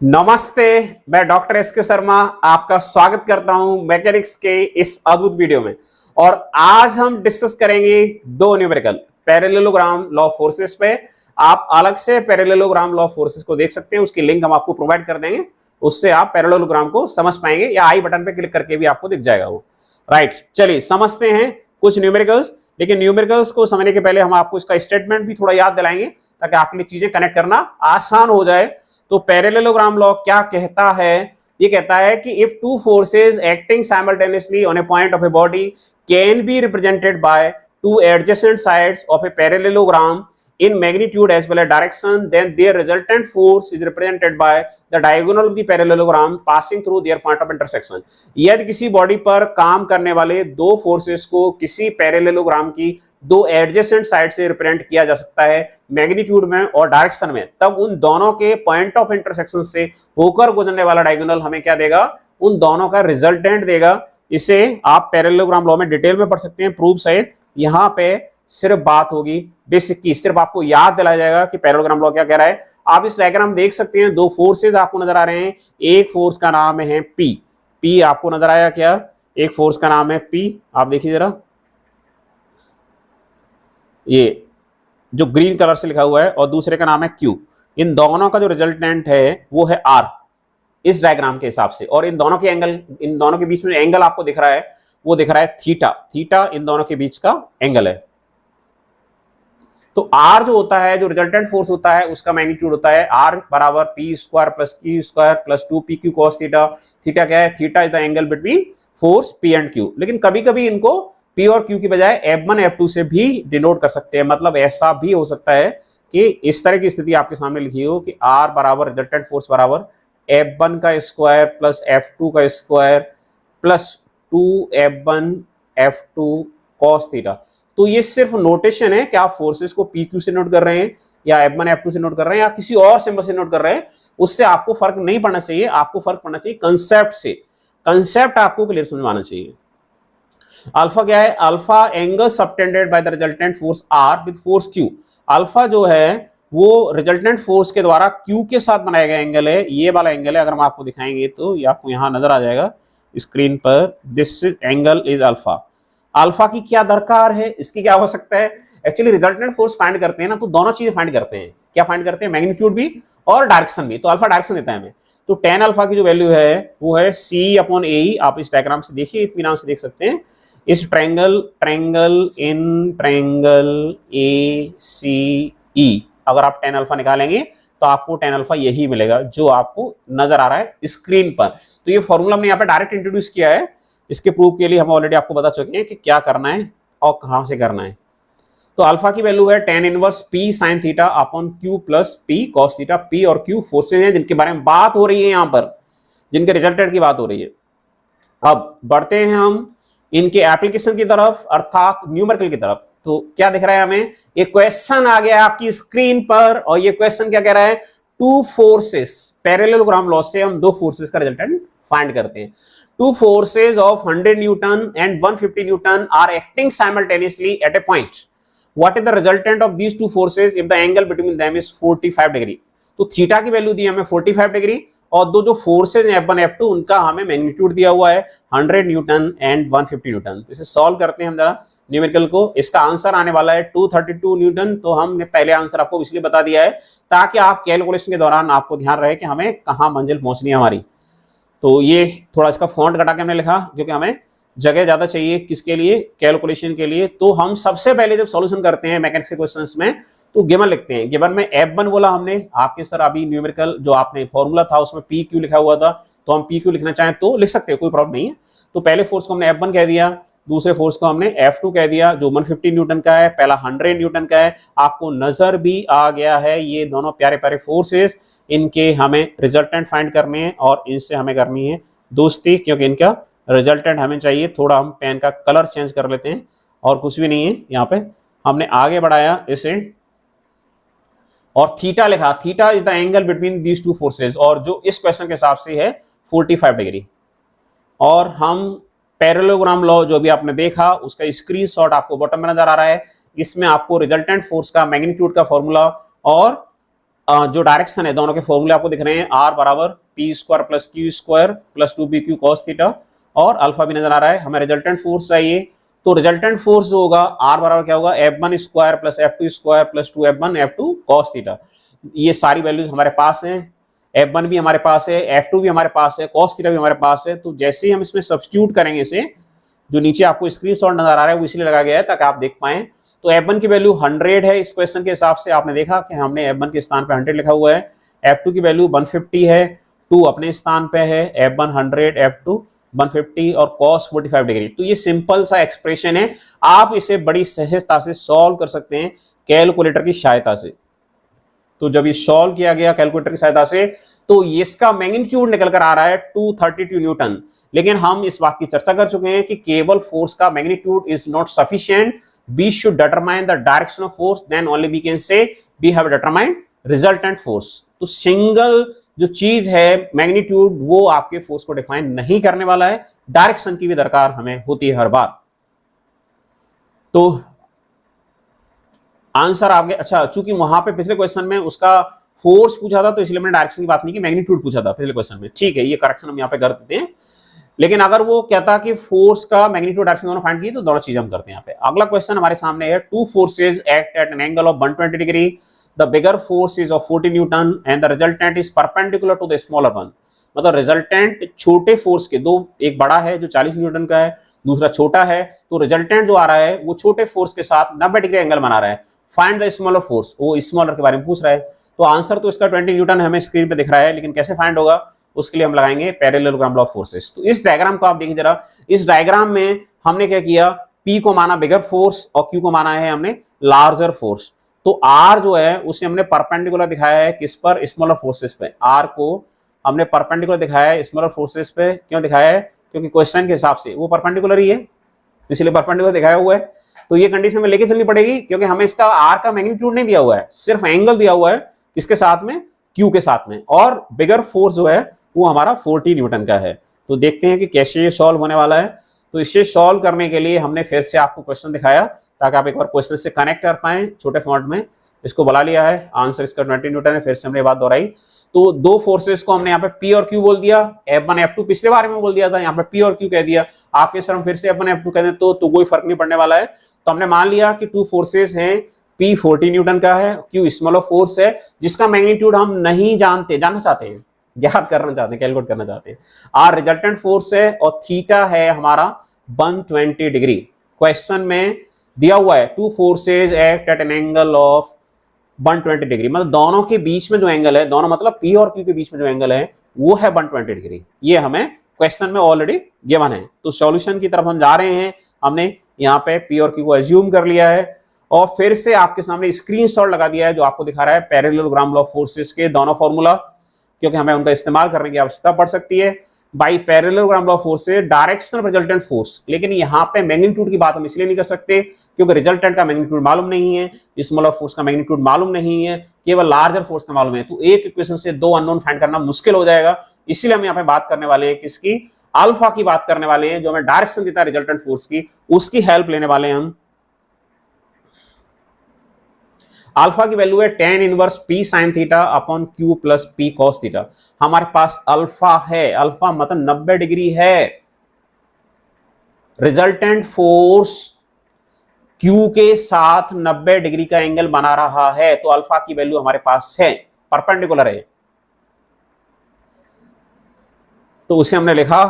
नमस्ते। मैं doctor S के शर्मा आपका स्वागत करता हूं मैकेनिक्स के इस अद्भुत वीडियो में। और आज हम डिस्कस करेंगे दो numerical parallelogram law of forces पे। आप अलग से पैरेललोग्राम लॉ ऑफ फोर्सेस को देख सकते हैं, उसकी लिंक हम आपको प्रोवाइड कर देंगे, उससे आप पैरेललोग्राम को समझ पाएंगे, या आई बटन पे क्लिक करके भी आपको दिख जाएगा वो। राइट, चलिए समझते हैं कुछ न्यूमेरिकल्स। लेकिन न्यूमेरिकल्स को समझने के पहले हम आपको इसका स्टेटमेंट भी थोड़ा याद दिलाएंगे ताकि आपके लिए चीजें कनेक्ट करना आसान हो जाए। तो पैरेललोग्राम लॉ क्या कहता है? ये कहता है कि if two forces acting simultaneously on A point of a body can be represented by two adjacent sides of a parallelogram in magnitude as well as direction, then their resultant force is represented by the diagonal of the parallelogram passing through their point of intersection। यदि किसी body पर काम करने वाले दो forces को किसी parallelogram की दो एडजेसेंट साइड से रिप्रेजेंट किया जा सकता है मैग्नीट्यूड में और डायरेक्शन में, तब उन दोनों के पॉइंट ऑफ इंटरसेक्शन से होकर गुजरने वाला डायगोनल हमें क्या देगा? उन दोनों का रिजल्टेंट देगा। इसे आप पैरेललोग्राम लॉ में डिटेल में पढ़ सकते हैं, प्रूफ सहित। यहाँ पे सिर्फ बात होगी बेसिक की, सिर्फ आपको याद दिलाया जाएगा कि पैरेललोग्राम लॉ क्या कह रहा है। आप इस डायग्राम देख सकते हैं, दो फोर्सेस आपको नजर आ रहे हैं। एक फोर्स का नाम है पी। पी आपको नजर आया क्या? एक फोर्स का नाम है पी, आप देखिए जरा, ये जो ग्रीन कलर से लिखा हुआ है, और दूसरे का नाम है क्यू। इन दोनों का जो रिजल्टेंट है वो है आर इस डायग्राम के हिसाब से। और इन दोनों के एंगल, इन दोनों के बीच में एंगल आपको दिख रहा है, वो दिख रहा है थीटा। थीटा इन दोनों के बीच का एंगल है। तो आर जो होता है, जो रिजल्टेंट फोर्स होता है, उसका मैग्नीट्यूड होता है आर बराबर P square plus Q square plus 2pq cos theta. Theta क्या है? Theta is the angle between force P and Q. लेकिन कभी कभी इनको पी और क्यू की बजाय F1 F2 से भी डिनोट कर सकते हैं। मतलब ऐसा भी हो सकता है कि इस तरह की स्थिति आपके सामने लिखी हो कि आर बराबर रिजल्टेंट फोर्स बराबर F1 का स्क्वायर प्लस F2 का square plus 2F1 F2 cos theta. तो ये सिर्फ नोटेशन है कि आप फोर्सेस को पी क्यू से नोट कर रहे हैं या F1 F2 से नोट कर रहे हैं या किसी और सिंबल से नोट कर रहे हैं, उससे आपको फर्क नहीं पड़ना चाहिए। आपको फर्क पड़ना चाहिए कंसेप्ट से। कंसेप्ट आपको क्लियर समझ में आना चाहिए। अल्फा क्या है? Alpha angle subtended by the resultant force R with force Q. Alpha जो है वो रिजल्टेंट फोर्स के द्वारा क्यू के साथ बनाया गया एंगल है। ये वाला एंगल है, अगर हम आपको दिखाएंगे तो ये आपको यहां नजर आ जाएगा स्क्रीन पर। This angle is alpha. Alpha की क्या दरकार है, इसकी क्या आवश्यकता है? एक्चुअली रिजल्टेंट फोर्स फाइंड करते हैं ना, तो दोनों चीजें फाइंड करते हैं। क्या फाइंड करते हैं? मैग्नीट्यूड भी और डायरेक्शन भी। तो अल्फा डायरेक्शन देता है हमें। तो tan अल्फा की जो वैल्यू है वो है C/AE। आप इस डायग्राम से देखिए, इत्मीनान से देख सकते हैं। इस ट्रायंगल ACE, अगर आप tan अल्फा निकालेंगे तो आपको tan अल्फा यही मिलेगा जो आपको नजर आ रहा है स्क्रीन पर। तो ये फॉर्मूला हमने यहाँ पे डायरेक्ट इंट्रोड्यूस किया है। इसके प्रूफ के लिए हम ऑलरेडी आपको बता चुके हैं कि क्या करना है और कहां से करना है। तो अल्फा की वैल्यू है tan inverse P sin theta upon Q plus P cos theta. P और Q फोर्सेज हैं जिनके बारे में बात हो रही है यहाँ पर, जिनके रिजल्टेंट की बात हो रही है। अब बढ़ते हैं हम इनके एप्लीकेशन की तरफ, अर्थात न्यूमेरिकल की तरफ। तो क्या दिख रहा है हमें? एक क्वेश्चन आ गया आपकी स्क्रीन पर, और ये क्वेश्चन क्या कह रहा है? टू फोर्सेस, पैरेललोग्राम लॉ से हम दो फोर्सेस का रिजल्टेंट फाइंड करते हैं। Two forces of 100 Newton and 150 Newton are acting simultaneously at a point. What is the resultant of these two forces if the angle between them is 45 degree? तो theta की value दी हमें 45 degree, और दो जो forces हैं F1 F2 उनका हमें magnitude दिया हुआ है 100 न्यूटन एंड 150 न्यूटन। तो इसे सॉल्व करते हैं हम जरा न्यूमेरिकल को। इसका आंसर आने वाला है 232 न्यूटन। तो हमने पहले आंसर आपको इसलिए बता दिया है ताकि आप कैलकुलेशन के दौरान आपको ध्यान रहे कि हमें कहाँ मंजिल पहुंचनी है हमारी। तो ये थोड़ा इसका फॉन्ट घटा के हमने लिखा क्योंकि हमें जगह ज्यादा चाहिए, किसके लिए? कैलकुलेशन के लिए। तो हम सबसे पहले जब सॉल्यूशन करते हैं मैकेनिक्स के क्वेश्चंस में तो गिवन लिखते हैं। गिवन में F1 बोला हमने आपके सर, अभी न्यूमेरिकल जो आपने फॉर्मूला था उसमें PQ लिखा हुआ था, तो हम PQ लिखना चाहें तो लिख सकते हैं, कोई प्रॉब्लम नहीं है। तो पहले फोर्स को हमने F1 कह दिया, दूसरे फोर्स को हमने F2 कह दिया जो 150 न्यूटन का है, पहला 100 न्यूटन का है। आपको नजर भी आ गया है ये दोनों प्यारे प्यारे फोर्सेस, इनके हमें रिजल्टेंट फाइंड करने हैं और इनसे हमें करनी है दोस्ती, क्योंकि इनका रिजल्टेंट हमें चाहिए। थोड़ा हम पेन का कलर चेंज कर लेते हैं, और कुछ भी नहीं है। यहाँ पे हमने आगे बढ़ाया इसे और थीटा लिखा। Theta is the angle between these two forces, और जो इस क्वेश्चन के हिसाब से है 45 डिग्री। और हम पैरेललोग्राम लॉ जो भी आपने देखा उसका स्क्रीनशॉट आपको बॉटम में नजर आ रहा है। इसमें आपको रिजल्टेंट फोर्स का मैग्नीट्यूड का फॉर्मूला और जो डायरेक्शन है दोनों के फॉर्मूले आपको दिख रहे हैं, आर बराबर P square plus Q square plus 2pq cos theta, और अल्फा भी नजर आ रहा है। हमें रिजल्टेंट फोर्स चाहिए, तो रिजल्टेंट फोर्स जो होगा आर बराबर क्या होगा, F1 square plus F2 square plus 2F1 F2 cos theta. ये सारी वैल्यूज हमारे पास हैं, F1 भी हमारे पास है, F2 भी हमारे पास है, cos थीटा भी हमारे पास है। तो जैसे ही हम इसमें सब्स्टिट्यूट करेंगे, इसे जो नीचे आपको स्क्रीनशॉट नजर आ रहा है वो इसलिए लगाया गया है ताकि आप देख पाएं। तो F1 की वैल्यू 100 है इस क्वेश्चन के हिसाब से, आपने देखा कि हमने F1 के स्थान पे 100 लिखा हुआ है। F2 की वैल्यू 150 है, 2 अपने स्थान पे है, F1 100 F2 150 और cos 45 डिग्री। तो ये सिंपल सा एक्सप्रेशन है, आप इसे बड़ी सहजता से सॉल्व कर सकते हैं कैलकुलेटर की सहायता से। तो जब ये सॉल्व किया गया कैलकुलेटर की सहायता से, तो इसका मैग्नीट्यूड निकल कर आ रहा है 232 न्यूटन। लेकिन हम इस बात की चर्चा कर चुके हैं कि केवल फोर्स का magnitude is not sufficient, we should determine the direction of force, then only we can say we have determined resultant force. तो सिंगल जो चीज है मैग्नीट्यूड, वो आपके फोर्स को डिफाइन नहीं करने वाला है, डायरेक्शन की भी दरकार हमें होती है हर बार। तो आंसर आपके, अच्छा चूंकि वहां पे पिछले क्वेश्चन में उसका फोर्स पूछा था तो इसलिए मैंने डायरेक्शन की बात नहीं की, मैग्नीट्यूड पूछा था पिछले क्वेश्चन में। ठीक है, ये करेक्शन हम यहाँ पे कर देते हैं। लेकिन अगर वो कहता कि फोर्स का मैग्नीट्यूड डायरेक्शन दोनों फाइंड की, तो दोनों चीज हम करते हैं यहाँ पे। अगला क्वेश्चन हमारे सामने है, two forces act at an angle of 120 degree, the bigger force is of 40 newton and the resultant is perpendicular to the smaller one. मतलब रिजल्टेंट छोटे फोर्स के दो, एक बड़ा है जो 40 न्यूटन का है, दूसरा छोटा है, तो रिजल्टेंट जो आ रहा है वो छोटे फोर्स के साथ 90 डिग्री एंगल बना रहा है। फाइंड द स्मॉलर फोर्स, वो स्मॉलर के बारे में पूछ रहा है। तो आंसर तो इसका 20 न्यूटन हमें स्क्रीन पे दिख रहा है, लेकिन कैसे फाइंड होगा उसके लिए हम लगाएंगे पैरेललोग्राम लॉ ऑफ फोर्सेस। तो इस डायग्राम को आप देखिए जरा, इस डायग्राम में हमने क्या किया, P को माना बिगर फोर्स और Q को माना है हमने लार्जर फोर्स। तो R जो है उसे हमने परपेंडिकुलर दिखाया है किस पर, स्मॉलर फोर्सेस पे। R को हमने परपेंडिकुलर दिखाया है स्मॉलर फोर्सेस पे। क्यों दिखाया है, क्योंकि क्वेश्चन के हिसाब से वो परपेंडिकुलर ही है, इसलिए परपेंडिकुलर दिखाया हुआ है। तो ये कंडीशन में लेके चलनी पड़ेगी, क्योंकि हमें इसका R का मैग्नीट्यूड नहीं दिया हुआ है, सिर्फ एंगल दिया हुआ है किसके साथ में, Q के साथ में, और बिगर फोर्स जो है वो हमारा 40 न्यूटन का है। तो देखते हैं कि कैसे ये सॉल्व होने वाला है। तो इसे सॉल्व करने के लिए हमने फिर से आपको क्वेश्चन दिखाया ताकि आप एक बार क्वेश्चन से कनेक्ट कर पाएं छोटे फॉन्ट में। इसको बुला लिया है, आंसर इसका 20 न्यूटन है। फिर से हमने बात दोहराई, तो दो फोर्सेस को हमने यहाँ पे P और Q बोल दिया, F1 F2 पिछले बारे में बोल दिया था, यहाँ पे P और Q कह दिया। आपके सर हम फिर से F1 F2 कह दें तो कोई फर्क नहीं पड़ने वाला है। तो हमने मान लिया कि टू फोर्सेस हैं, P 40 न्यूटन का है, Q स्मॉलर फोर्स है जिसका मैग्नीट्यूड हम नहीं जानते, जानना चाहते हैं, याद करना चाहते हैं, कैलकुलेट करना चाहते हैं। R रिजल्टेंट फोर्स है और थीटा है हमारा 120 डिग्री। क्वेश्चन में दिया हुआ है two forces act at an angle of 120 degree, मतलब दोनों के बीच में जो एंगल है, दोनों मतलब P और Q के बीच में जो एंगल है वो है 120 डिग्री। ये हमें क्वेश्चन में ऑलरेडी गिवन है। तो सॉल्यूशन की तरफ हम जा रहे हैं। हमने यहाँ पे P और Q को एज्यूम कर लिया है और फिर से आपके सामने स्क्रीनशॉट लगा दिया है जो आपको दिखा रहा है पैरेललोग्राम लॉ ऑफ फोर्सेस के दोनों फॉर्मूला, क्योंकि हमें उनका इस्तेमाल करने की आवश्यकता पड़ सकती है। By parallelogram law of force से डायरेक्शनल रिजल्टेंट फोर्स, लेकिन यहाँ पे मैग्नीट्यूड की बात हम इसलिए नहीं कर सकते क्योंकि रिजल्टेंट का मैग्नीट्यूड मालूम नहीं है, स्मॉलर फोर्स का मैग्नीट्यूड मालूम नहीं है, केवल लार्जर फोर्स का मालूम है। तो एक इक्वेशन से दो अननोन फाइंड करना मुश्किल हो जाएगा। इसीलिए हम यहाँ पे बात करने वाले हैं किसकी, अल्फा की बात करने वाले हैं, जो हमें डायरेक्शन देता है रिजल्टेंट फोर्स की, उसकी हेल्प लेने वाले हैं हम। अल्फा की वैल्यू है tan inverse P sin theta upon Q plus P cos theta. हमारे पास अल्फा है, अल्फा मतलब 90 डिग्री है। रिजल्टेंट फोर्स Q के साथ 90 डिग्री का एंगल बना रहा है, तो अल्फा की वैल्यू हमारे पास है, परपेंडिकुलर है। तो उसे हमने लिखा,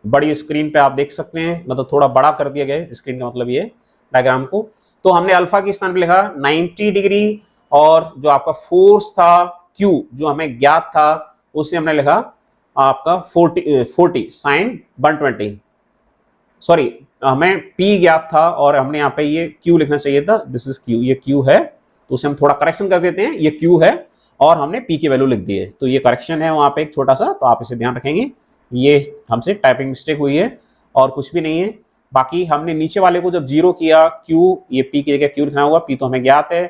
बड़ी स्क्रीन पे आप देख सकते हैं, मतलब थोड़ा बड़ा कर दिया गया स्क्रीन का मतलब ये डायग्राम को। तो हमने अल्फा के स्थान पे लिखा 90 डिग्री और जो आपका फोर्स था Q जो हमें ज्ञात था उसे हमने लिखा आपका 40 साइन 120, सॉरी हमें P ज्ञात था और हमने यहाँ पे ये Q लिखना चाहिए था, दिस इज Q, ये Q है, तो उसे हम थोड़ा करेक्शन कर देते हैं, ये Q है और हमने P की वैल्यू लिख दी है। तो ये करेक्शन है वहां पे एक छोटा सा, तो आप इसे ध्यान रखेंगे, ये हमसे टाइपिंग मिस्टेक हुई है और कुछ भी नहीं है। बाकी हमने नीचे वाले को जब जीरो किया Q, ये P की जगह Q लिखना होगा, P तो हमें ज्ञात है,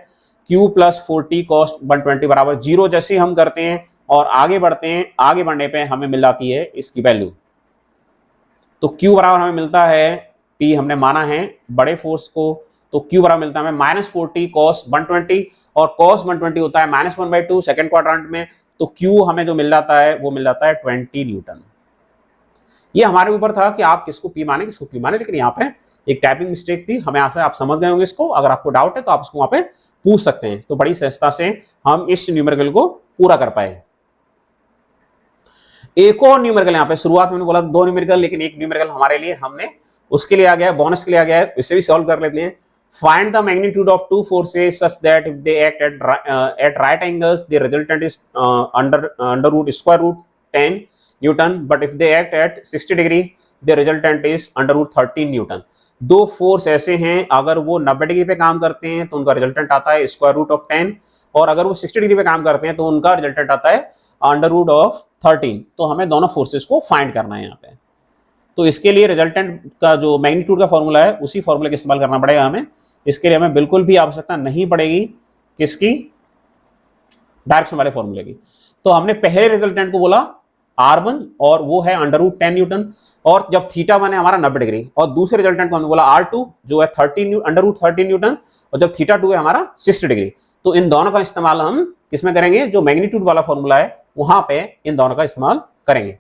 Q प्लस 40 कॉस 120 बराबर जीरो। जैसे हम करते हैं और आगे बढ़ते हैं, आगे बढ़ने पे हमें मिल जाती है इसकी वैल्यू। तो Q बराबर हमें मिलता है, P हमने माना है बड़े फोर्स को तो Q बराबर मिलता है हमें -40 cos 120 और cos 120 होता है -1/2 सेकंड क्वाड्रेंट में, तो Q हमें जो मिल जाता है वो मिल जाता है 20 न्यूटन। ये हमारे ऊपर था कि आप किसको P माने किसको Q माने, लेकिन यहाँ पे एक टाइपिंग मिस्टेक थी, हमें आशा आप समझ गए होंगे इसको। अगर आपको डाउट है तो आप इसको वहां पे पूछ सकते हैं। तो बड़ी सहजता से हम इस न्यूमेरिकल को पूरा कर पाए। एक और न्यूमेरिकल यहाँ पे शुरुआत में बोला 2 न्यूमेरिकल, लेकिन एक न्यूमेरिकल हमारे लिए हमने उसके लिए आ गया, बोनस के लिए आ गया है, इसे भी सॉल्व कर लेते हैं। Find the magnitude of two forces such that if they act at right angles the resultant is under root square root 10 newton, but if they act at 60 degree the resultant is under root 13 newton. दो force ऐसे हैं, अगर वो 90 degree पे काम करते हैं तो उनका रिजल्टेंट आता है स्क्वायर रूट ऑफ 10, और अगर वो 60 डिग्री पे काम करते हैं तो उनका रिजल्टेंट आता है अंडर रूट ऑफ 13। तो हमें दोनों फोर्सेस को फाइंड करना है यहाँ पे। तो इसके लिए रिजल्टेंट का जो मैग्नीट्यूड का फॉर्मूला है उसी फॉर्मूले का इस्तेमाल करना पड़ेगा हमें। इसके लिए हमें बिल्कुल भी आवश्यकता नहीं पड़ेगी किसकी, डायरेक्शन वाले फॉर्मूले की। तो हमने पहले रिजल्टेंट को बोला R1 और वो है अंडर रूट 10 न्यूटन, और जब थीटा 1 है हमारा 90 डिग्री, और दूसरे रिजल्टेंट को हमने बोला R2 जो है 13 अंडर रूट 13 न्यूटन, और जब थीटा 2 है हमारा 60 डिग्री। तो इन दोनों का इस्तेमाल हम किसमें करेंगे, जो मैग्नीट्यूड वाला फॉर्मूला है वहां पे इन दोनों का इस्तेमाल करेंगे।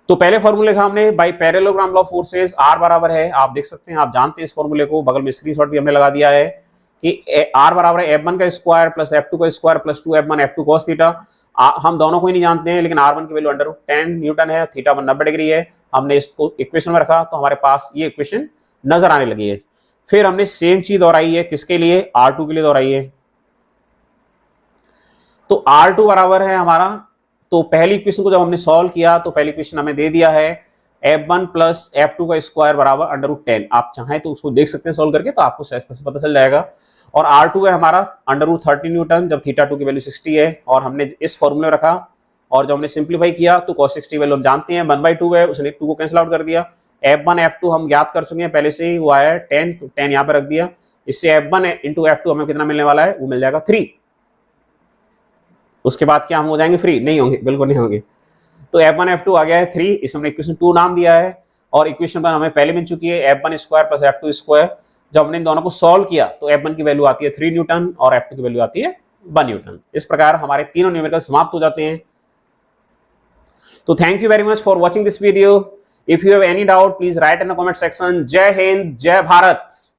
तो पहले फॉर्मूले का हमने by parallelogram law of forces R बराबर है, आप देख सकते हैं, आप जानते हैं इस फॉर्मूले को, बगल में स्क्रीनशॉट भी हमने लगा दिया है कि R बराबर है F1 का स्क्वायर प्लस F2 का square plus 2F1 F2 cos theta. हम दोनों को ही नहीं जानते हैं, लेकिन R1 की वैल्यू अंडर रूट 10 न्यूटन है, थीटा 1 90 डिग्री है, हमने इसको इक्वेशन में रखा तो हमारे पास ये इक्वेशन नजर आने लगी है। फिर हमने सेम चीज दोहराई है, किसके लिए, R2 के लिए दोहराई है। तो R2 बराबर है हमारा, तो पहली इक्वेशन को जब हमने सॉल्व किया तो पहली इक्वेशन हमें दे दिया है F1 प्लस F2 का स्क्वायर बराबर अंडर रूट 10। आप चाहें तो उसको देख सकते हैं सॉल्व करके, तो आपको सहजता से पता चल जाएगा। और R2 है हमारा अंडर रूट 13 न्यूटन, जब थीटा 2 की वैल्यू 60 है, और हमने इस फॉर्मूले रखा, और जब हमने सिंप्लीफाई किया तो cos 60 वैल्यू हम जानते हैं 1/2 है, उसने 2 को कैंसिल आउट कर दिया। F1 F2 हम ज्ञात कर चुके हैं पहले से ही, वो आया है 10, तो 10 यहाँ पे रख दिया। इससे F1 इंटू F2 हमें कितना मिलने वाला है, वो मिल जाएगा 3। उसके बाद क्या हम हो जाएंगे, फ्री नहीं होंगे, बिल्कुल नहीं होंगे। तो F1 F2 आ गया है 3, इसे हमने इक्वेशन 2 नाम दिया है, और इक्वेशन पर हमें पहले मिल चुकी है F1 square plus F2 square. जब हमने इन दोनों को सॉल्व किया तो F1 की वैल्यू आती है 3 न्यूटन और F2 की वैल्यू आती है 1 न्यूटन। इस प्रकार हमारे तीनों न्यूमेरिकल समाप्त हो जाते हैं। तो thank you very much for watching this video. If you have any doubt please right in the comment section. जय हिंद, जय भारत।